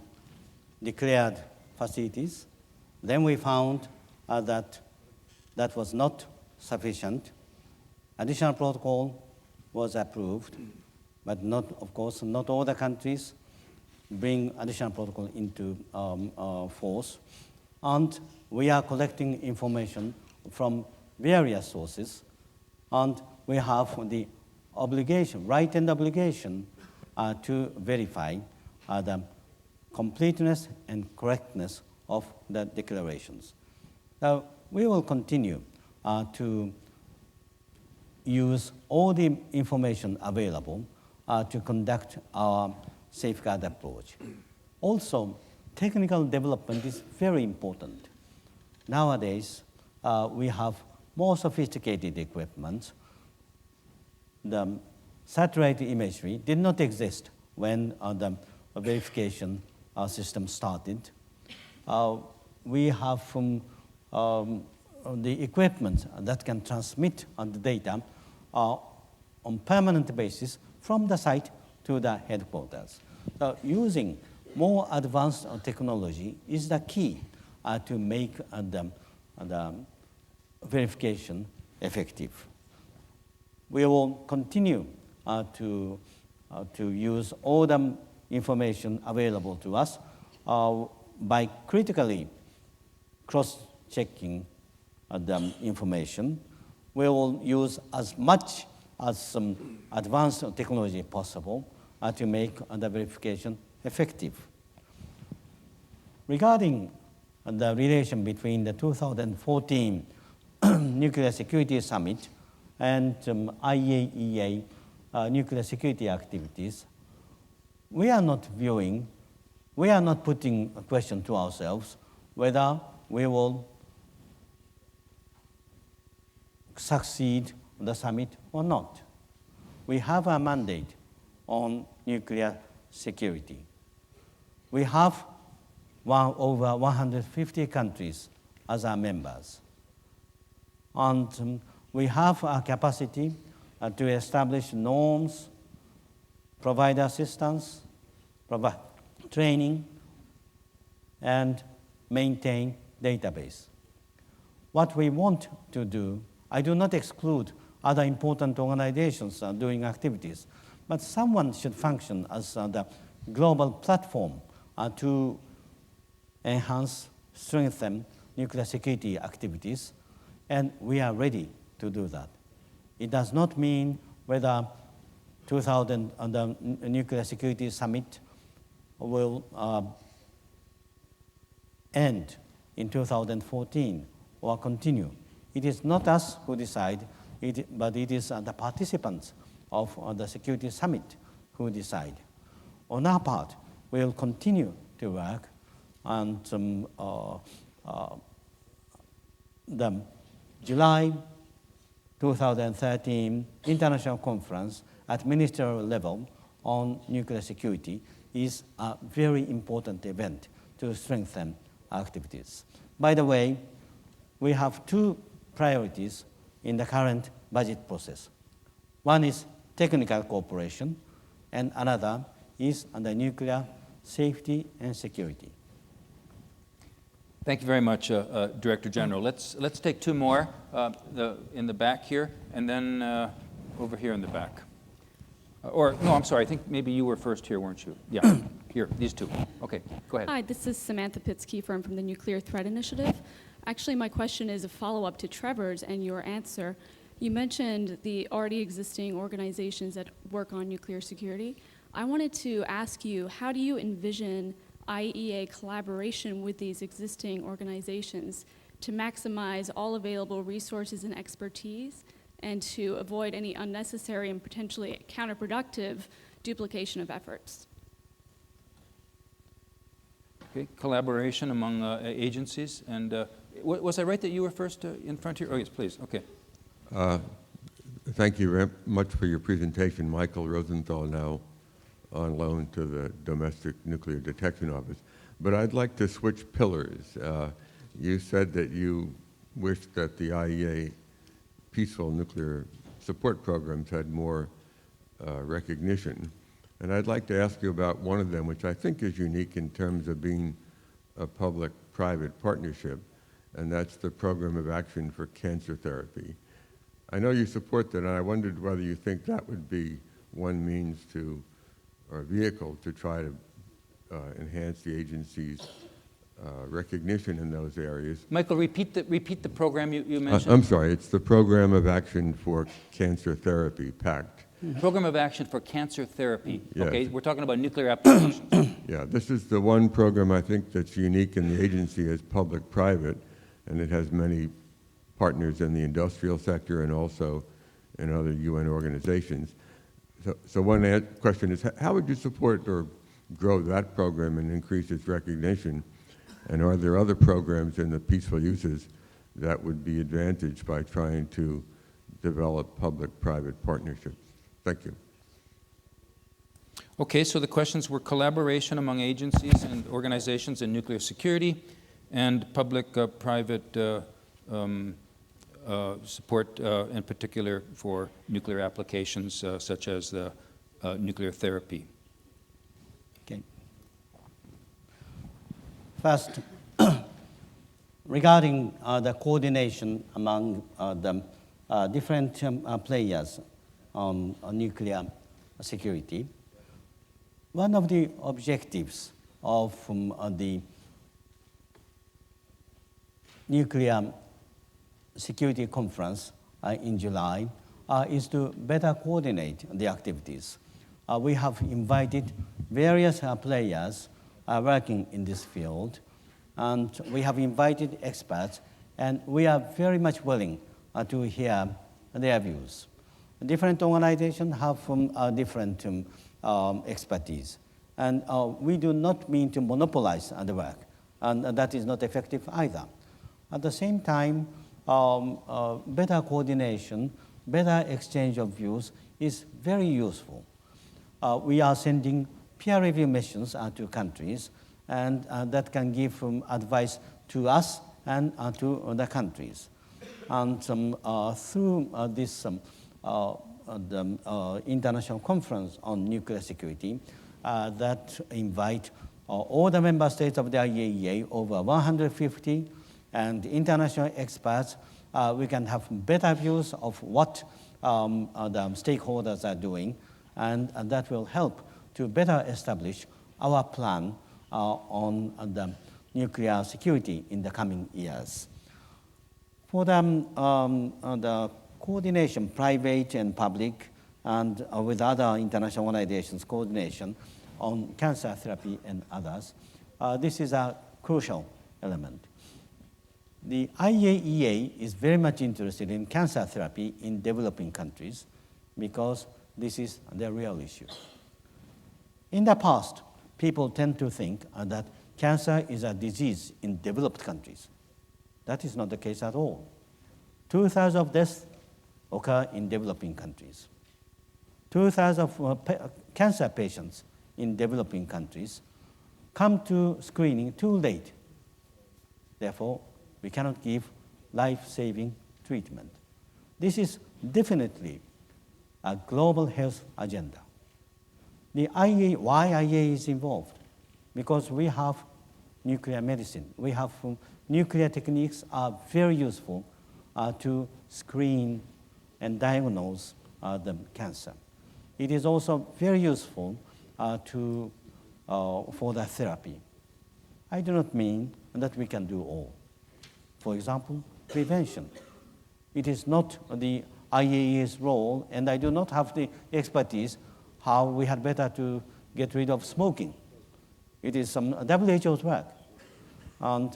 declared facilities. Then we found that that was not sufficient. Additional protocol was approved, but not, of course, not all the countries bring additional protocol into force. And we are collecting information from various sources, and we have the obligation, right and obligation, to verify the completeness and correctness of the declarations. Now, we will continue to use all the information available to conduct our safeguard approach. Also, technical development is very important. Nowadays, we have more sophisticated equipment. The satellite imagery did not exist when the verification system started. We have the equipment that can transmit the data on permanent basis from the site to the headquarters. So using more advanced technology is the key to make the verification effective. We will continue to use all the information available to us by critically cross-checking the information. We will use as much as some advanced technology possible to make the verification effective. Regarding the relation between the 2014 Nuclear Security Summit and IAEA nuclear security activities, we are not putting a question to ourselves whether we will succeed on the summit or not. We have a mandate on nuclear security. We have over 150 countries as our members. And we have a capacity to establish norms, provide assistance, provide training, and maintain database. What we want to do, I do not exclude other important organizations doing activities, but someone should function as the global platform to enhance, strengthen nuclear security activities, and we are ready to do that. It does not mean whether the Nuclear Security Summit will end in 2014 or continue. It is not us who decide, but it is the participants of the Security Summit who decide. On our part, we will continue to work on the July 2013 International Conference at ministerial level on nuclear security is a very important event to strengthen activities. By the way, we have two priorities in the current budget process. One is technical cooperation, and another is on the nuclear safety and security. Thank you very much, Director General. Let's take two more, in the back here, and then over here in the back. No, I'm sorry, I think maybe you were first here, weren't you? Yeah, here, these two. Okay, go ahead. Hi, this is Samantha Pitts-Kiefer from the Nuclear Threat Initiative. Actually, my question is a follow-up to Trevor's and your answer. You mentioned the already existing organizations that work on nuclear security. I wanted to ask you, how do you envision IAEA collaboration with these existing organizations to maximize all available resources and expertise and to avoid any unnecessary and potentially counterproductive duplication of efforts? Okay, collaboration among agencies. And was I right that you were first in front here? Oh, yes, please. Okay. Thank you very much for your presentation. Michael Rosenthal, now on loan to the Domestic Nuclear Detection Office. But I'd like to switch pillars. You said that you wished that the IAEA peaceful nuclear support programs had more recognition. And I'd like to ask you about one of them, which I think is unique in terms of being a public-private partnership, and that's the Program of Action for Cancer Therapy. I know you support that, and I wondered whether you think that would be one means to, or vehicle to try to enhance the agency's recognition in those areas. Michael, repeat the program you mentioned. I'm sorry, it's the Program of Action for Cancer Therapy, PACT. Program of Action for Cancer Therapy. Yes. Okay, we're talking about nuclear applications. Yeah, this is the one program I think that's unique in the agency as public-private, and it has many partners in the industrial sector and also in other UN organizations. So one question is, how would you support or grow that program and increase its recognition? And are there other programs in the peaceful uses that would be advantaged by trying to develop public-private partnerships? Thank you. Okay, so the questions were collaboration among agencies and organizations in nuclear security and public-private support, in particular for nuclear applications such as the nuclear therapy. Okay. First, regarding the coordination among the different players on nuclear security, one of the objectives of the Nuclear Security Conference in July is to better coordinate the activities. we have invited various players working in this field, and we have invited experts, and we are very much willing to hear their views. Different organizations have different expertise, and we do not mean to monopolize the work, and that is not effective either. At the same time, better coordination, better exchange of views is very useful. We are sending peer review missions to countries, and that can give advice to us and to the countries. And through this the International Conference on Nuclear Security that invite all the member states of the IAEA, over 150, and international experts, we can have better views of what the stakeholders are doing, and that will help to better establish our plan on the nuclear security in the coming years. For the coordination, private and public, and with other international organizations, coordination on cancer therapy and others, this is a crucial element. The IAEA is very much interested in cancer therapy in developing countries because this is the real issue. In the past, people tend to think that cancer is a disease in developed countries. That is not the case at all. 2/3 of deaths occur in developing countries. 2/3 of cancer patients in developing countries come to screening too late. Therefore, we cannot give life-saving treatment. This is definitely a global health agenda. Why IAEA is involved? Because we have nuclear medicine. We have nuclear techniques are very useful to screen and diagnose the cancer. It is also very useful for the therapy. I do not mean that we can do all. For example, prevention. It is not the IAEA's role, and I do not have the expertise how we had better to get rid of smoking. It is some WHO's work. And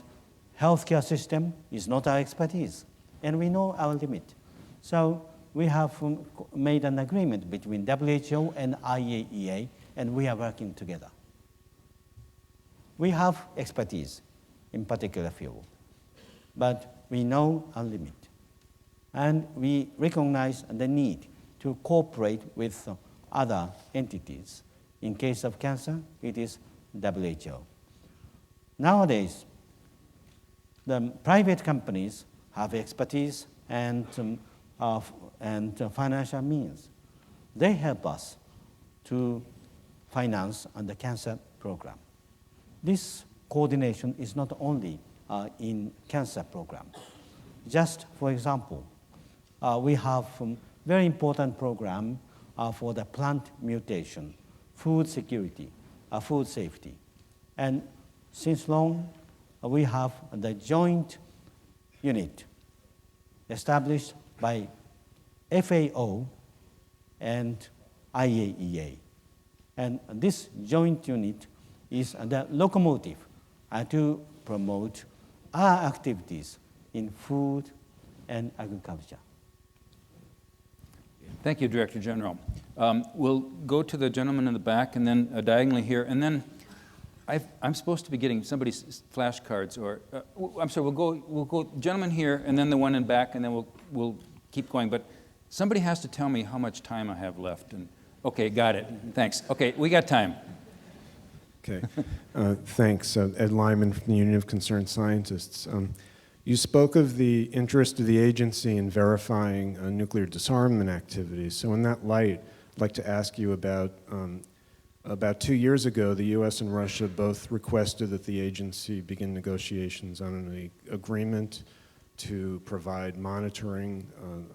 healthcare system is not our expertise, and we know our limit. So we have made an agreement between WHO and IAEA, and we are working together. We have expertise in particular field, but we know our limit. And we recognize the need to cooperate with other entities. In case of cancer, it is WHO. Nowadays, the private companies have expertise and financial means. They help us to finance the cancer program. This coordination is not only in cancer program. Just for example, we have very important program for the plant mutation, food security, food safety. And since long, we have the joint unit established by FAO and IAEA. And this joint unit is the locomotive to promote our activities in food and agriculture. Thank you, Director General. We'll go to the gentleman in the back and then diagonally here, and then I'm supposed to be getting somebody's flashcards, or I'm sorry. We'll go gentleman here, and then the one in back, and then we'll keep going. But somebody has to tell me how much time I have left. And okay, got it. Thanks. Okay, we got time. Okay, thanks. Ed Lyman from the Union of Concerned Scientists. You spoke of the interest of the agency in verifying nuclear disarmament activities. So in that light, I'd like to ask you about 2 years ago, the US and Russia both requested that the agency begin negotiations on an agreement to provide monitoring,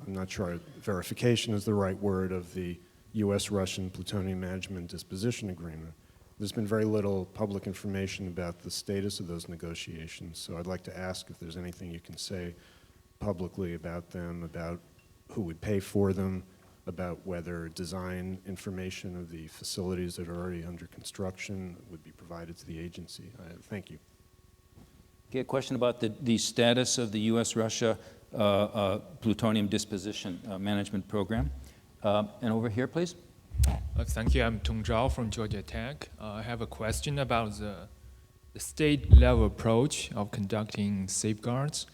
I'm not sure verification is the right word, of the US-Russian Plutonium Management Disposition Agreement. There's been very little public information about the status of those negotiations, so I'd like to ask if there's anything you can say publicly about them, about who would pay for them, about whether design information of the facilities that are already under construction would be provided to the agency. Thank you. Okay, a question about the status of the U.S.-Russia Plutonium Disposition Management Program. And over here, please. Thank you. I'm Tong Zhao from Georgia Tech. I have a question about the state-level approach of conducting safeguards.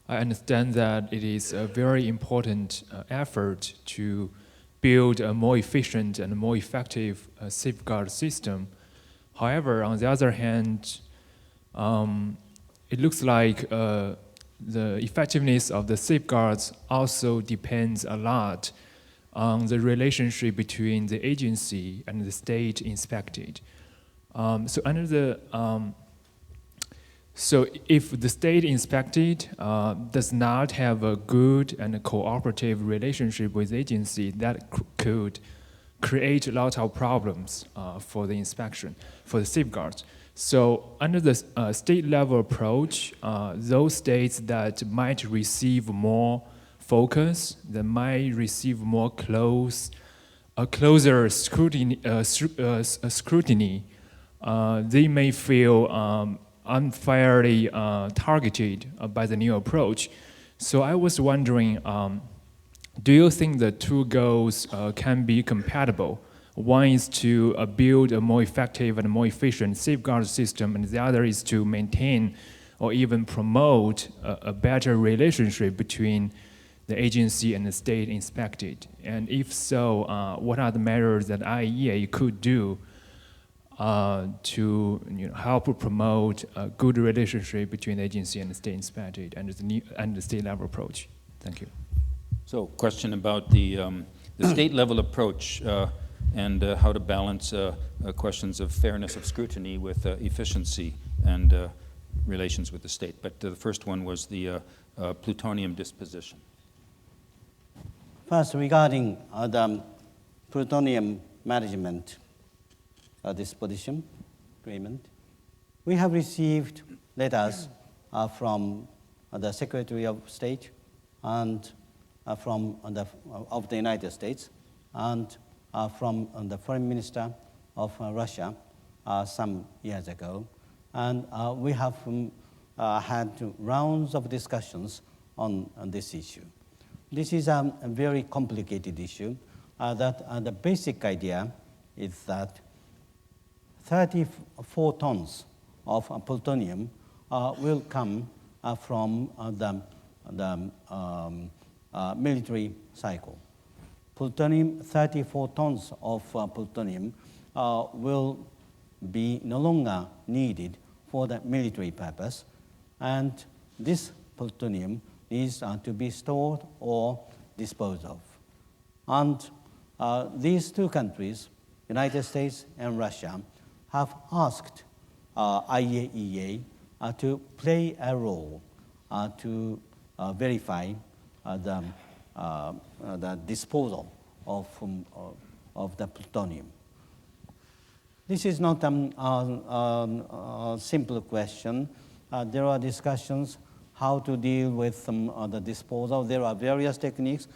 I understand that it is a very important effort to build a more efficient and more effective safeguard system. However, on the other hand, it looks like the effectiveness of the safeguards also depends a lot on the relationship between the agency and the state inspected. So if the state inspected does not have a good and a cooperative relationship with the agency, that could create a lot of problems for the inspection, for the safeguards. So under the state-level approach, those states that might receive more focus, that might receive more closer scrutiny, they may feel unfairly targeted by the new approach. So I was wondering, do you think the two goals can be compatible? One is to build a more effective and more efficient safeguard system, and the other is to maintain or even promote a better relationship between the agency and the state inspected. And if so, what are the measures that Iaea could do to help promote a good relationship between the agency and the state inspected and the state-level approach? Thank you. So, question about the state-level approach and how to balance questions of fairness of scrutiny with efficiency and relations with the state. But the first one was the plutonium disposition. First, regarding the plutonium management disposition agreement, we have received letters from the Secretary of State and from of the United States and from the Foreign Minister of Russia some years ago. And we have had rounds of discussions on this issue. This is a very complicated issue. The basic idea is that 34 tons of plutonium will come from the military cycle. 34 tons of plutonium will be no longer needed for the military purpose, and this plutonium needs to be stored or disposed of. And these two countries, United States and Russia, have asked Iaea to play a role to verify the disposal of the plutonium. This is not a simple question. There are discussions how to deal with the disposal. There are various techniques.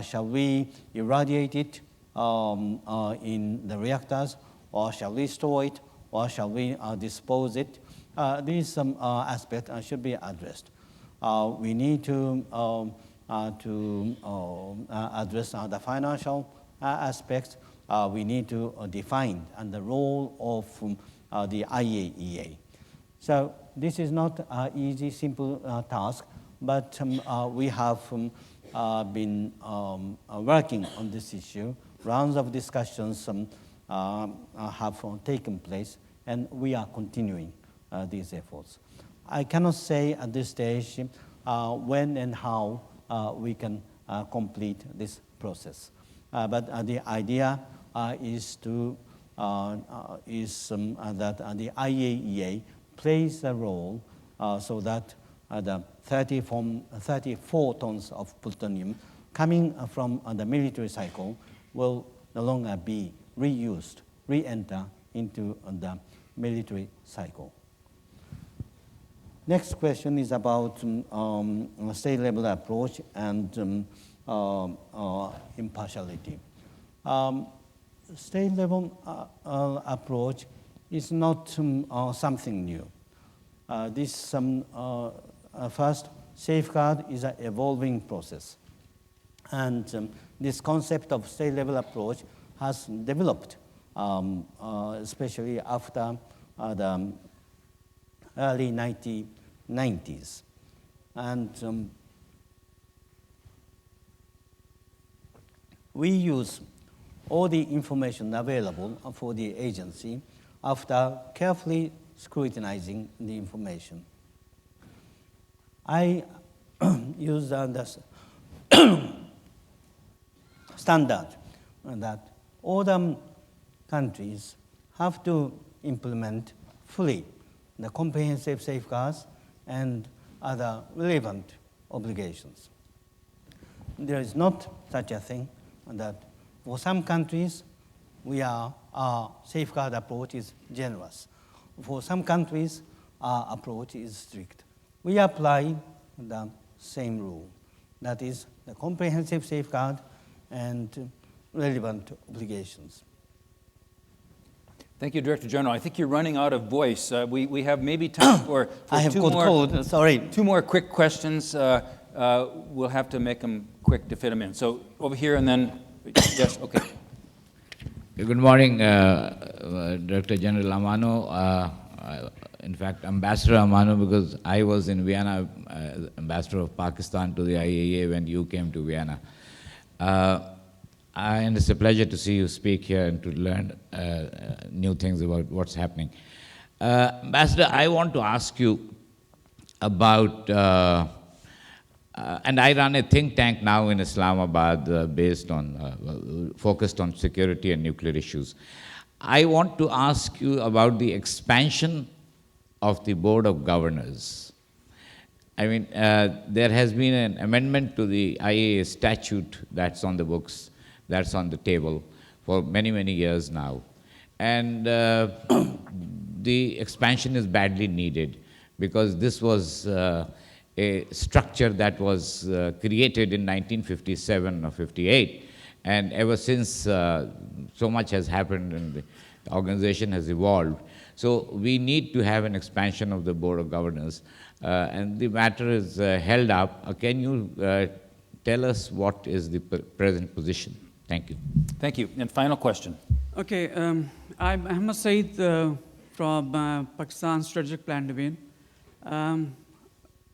Shall we irradiate it in the reactors, or shall we store it, or shall we dispose it? These aspects should be addressed. We need to address the financial aspects. We need to define the role of the Iaea. So this is not an easy, simple task, but we have been working on this issue. Rounds of discussions have taken place, and we are continuing these efforts. I cannot say at this stage when and how we can complete this process. But the idea is that the Iaea plays a role so that the 34 tons of plutonium coming from the military cycle will no longer be reused, re-enter into the military cycle. Next question is about state-level approach and impartiality. State-level approach is not something new. This first safeguard is an evolving process. And this concept of state-level approach has developed, especially after the early 1990s. And we use all the information available for the agency after carefully scrutinizing the information. I use the standard that all the countries have to implement fully the comprehensive safeguards and other relevant obligations. There is not such a thing that for some countries, our safeguard approach is generous. For some countries, our approach is strict. We apply the same rule. That is the comprehensive safeguard and relevant obligations. Thank you, Director General. I think you're running out of voice. We have maybe time for I have got cold, sorry. 2 more quick questions. We'll have to make them quick to fit them in. So over here and then, yes, okay. Good morning, Director General Amano. In fact, Ambassador Amano, because I was in Vienna, Ambassador of Pakistan to the IAEA when you came to Vienna. And it's a pleasure to see you speak here and to learn new things about what's happening. Ambassador, I want to ask you about, and I run a think tank now in Islamabad based on, focused on security and nuclear issues. I want to ask you about the expansion of the Board of Governors. I mean, there has been an amendment to the IAEA statute that's on the books, that's on the table for many, many years now. And the expansion is badly needed because this was a structure that was created in 1957 or 58. And ever since, so much has happened and the organization has evolved. So we need to have an expansion of the Board of Governors. And the matter is held up. Can you tell us what is the present position? Thank you. Thank you. And final question. Okay, I'm Ahmed Saeed from Pakistan Strategic Plan Division.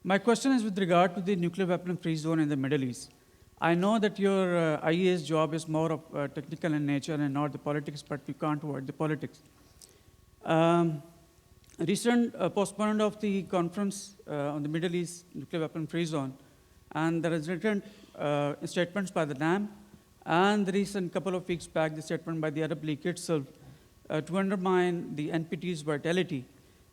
My question is with regard to the nuclear weapon-free zone in the Middle East. I know that your IAEA's job is more of technical in nature and not the politics, but you can't avoid the politics. Recent postponement of the conference on the Middle East nuclear weapon-free zone and the resultant statements by the NAM and the recent couple of weeks back the statement by the Arab League itself to undermine the NPT's vitality.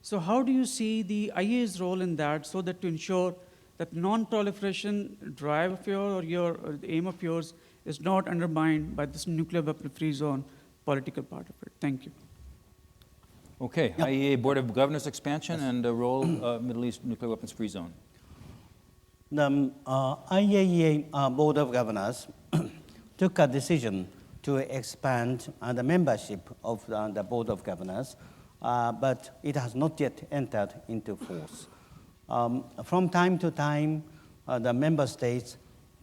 So how do you see the IAEA's role in that so that to ensure that non-proliferation drive of yours or the aim of yours is not undermined by this nuclear weapon-free zone political part of it? Thank you. Okay, yep. IAEA Board of Governors expansion and the role Middle East nuclear weapons-free zone. The IAEA Board of Governors took a decision to expand the membership of the Board of Governors, but it has not yet entered into force. From time to time, the member states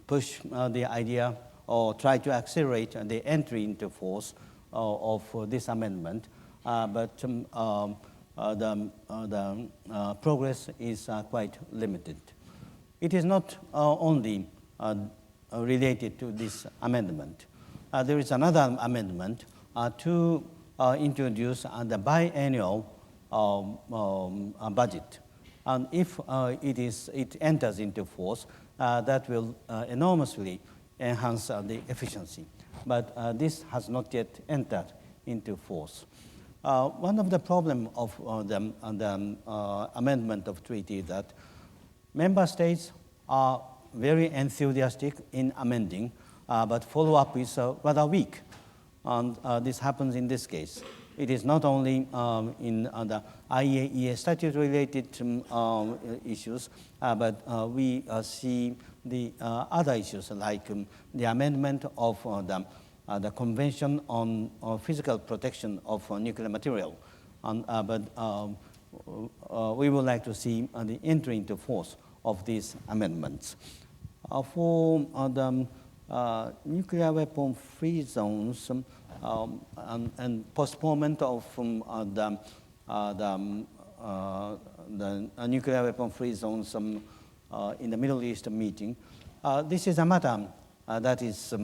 push the idea or try to accelerate the entry into force of this amendment, but the progress is quite limited. It is not only related to this amendment. There is another amendment to introduce the biennial budget. And if it enters into force, that will enormously enhance the efficiency. But this has not yet entered into force. One of the problems of the amendment of treaty is that member states are very enthusiastic in amending, but follow-up is rather weak. And this happens in this case. It is not only in the IAEA statute-related issues, but we see the other issues like the amendment of the the Convention on Physical Protection of Nuclear Material. But we would like to see the entry into force of these amendments. For the nuclear weapon-free zones and postponement of the nuclear weapon-free zones in the Middle East meeting, this is a matter that is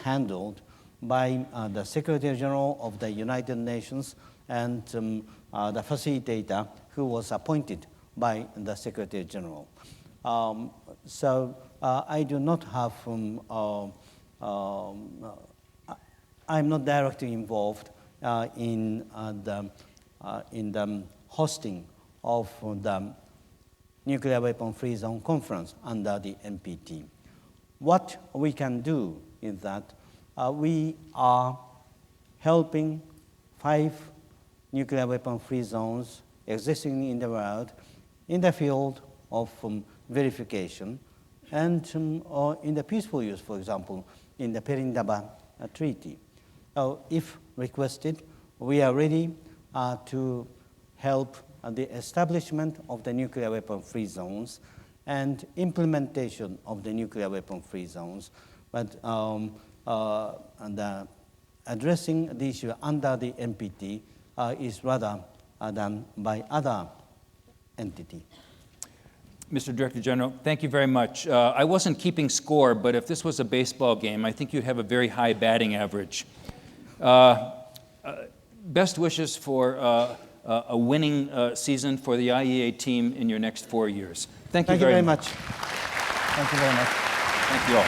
handled by the Secretary General of the United Nations and the facilitator who was appointed by the Secretary General. So I do not have, I'm not directly involved in the hosting of the Nuclear Weapon-Free Zone Conference under the NPT. What we can do is that we are helping 5 nuclear weapon-free zones existing in the world in the field of verification and in the peaceful use, for example, in the Perindaba Treaty. If requested, we are ready to help the establishment of the nuclear weapon-free zones and implementation of the nuclear weapon-free zones, but addressing the issue under the NPT is rather done by other entity. Mr. Director General, thank you very much. I wasn't keeping score, but if this was a baseball game, I think you'd have a very high batting average. Best wishes for a winning season for the IAEA team in your next 4 years. Thank you very much. Thank you very much. Thank you all.